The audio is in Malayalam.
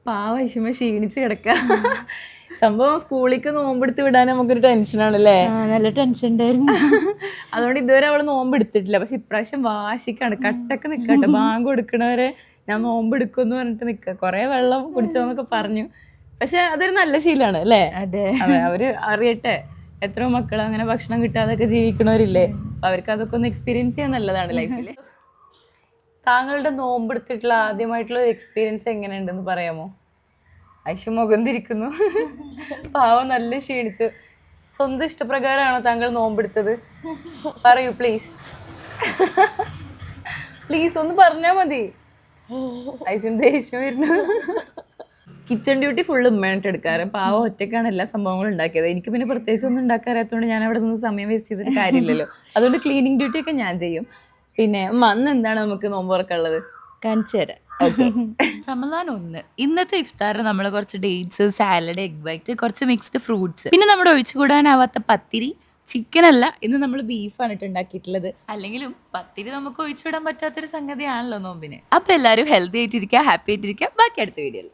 പാവ വിഷമ ക്ഷീണിച്ച് കിടക്ക. സംഭവം സ്കൂളിലേക്ക് നോമ്പെടുത്ത് വിടാൻ നമുക്കൊരു ടെൻഷനാണല്ലേ. നല്ല ടെൻഷൻ ഉണ്ടായിരുന്നു. അതുകൊണ്ട് ഇതുവരെ അവള് നോമ്പെടുത്തിട്ടില്ല. പക്ഷെ ഇപ്രാവശ്യം വാശിക്കാണ്, കട്ടൊക്കെ നിക്കട്ടെ, ബാങ്ക് കൊടുക്കണവരെ ഞാൻ നോമ്പെടുക്കുമെന്ന് പറഞ്ഞിട്ട് നിക്ക. കൊറേ വെള്ളം കുടിച്ചോന്നൊക്കെ പറഞ്ഞു. പക്ഷെ അതൊരു നല്ല ശീലമാണ് അല്ലേ. അതെ, അവര് അറിയട്ടെ, എത്രയോ മക്കൾ അങ്ങനെ ഭക്ഷണം കിട്ടാതൊക്കെ ജീവിക്കണവരില്ലേ. അപ്പൊ അവർക്ക് അതൊക്കെ ഒന്ന് എക്സ്പീരിയൻസ് ചെയ്യാൻ നല്ലതാണ് ലൈഫിൽ. താങ്കളുടെ നോമ്പെടുത്തിട്ടുള്ള ആദ്യമായിട്ടുള്ള എക്സ്പീരിയൻസ് എങ്ങനെയുണ്ടെന്ന് പറയാമോ? ഐഷു മുഖന്തിരിക്കുന്നു, പാവം നല്ല ക്ഷീണിച്ചു. സ്വന്തം ഇഷ്ടപ്രകാരമാണോ താങ്കൾ നോമ്പെടുത്തത്? പറയൂ പ്ലീസ്. പ്ലീസ് ഒന്ന് പറഞ്ഞാ മതി. ഐഷുന് ദേഷ്യം വരുന്നു. കിച്ചൺ ഡ്യൂട്ടി ഫുള്ള് ഉമ്മയായിട്ട് എടുക്കാറ്. പാവം ഒറ്റയ്ക്കാണ് എല്ലാ സംഭവങ്ങളും ഉണ്ടാക്കിയത്. എനിക്ക് പിന്നെ പ്രത്യേകിച്ച് ഒന്നും ഉണ്ടാക്കാറിയതുകൊണ്ട് ഞാൻ അവിടെ നിന്ന് സമയം വേസ്റ്റ് ചെയ്തിട്ട് കാര്യമില്ലല്ലോ. അതുകൊണ്ട് ക്ലീനിങ് ഡ്യൂട്ടി ഒക്കെ ഞാൻ ചെയ്യും. പിന്നെ അന്ന് എന്താണ് നമുക്ക് നോമ്പ് തുറക്കാനുള്ളത് കാണിച്ചു തരാം. റമദാൻ 1 ഇന്നത്തെ ഇഫ്താറിൽ നമ്മൾ കുറച്ച് ഡേറ്റ്സ്, സാലഡ്, എഗ് വൈറ്റ്, കുറച്ച് മിക്സ്ഡ് ഫ്രൂട്ട്സ്, പിന്നെ നമ്മുടെ ഒഴിച്ചുകൂടാനാവാത്ത പത്തിരി. ചിക്കൻ അല്ല, ഇന്ന് നമ്മൾ ബീഫാണ് ഉണ്ടാക്കിയിട്ടുള്ളത്. അല്ലെങ്കിലും പത്തിരി നമുക്ക് ഒഴിച്ചുവിടാൻ പറ്റാത്തൊരു സംഗതിയാണല്ലോ നോമ്പിന്. അപ്പൊ എല്ലാവരും ഹെൽത്തി ആയിട്ടിരിക്കുക, ഹാപ്പി ആയിട്ടിരിക്കുക. ബാക്കി അടുത്ത വീഡിയോയിൽ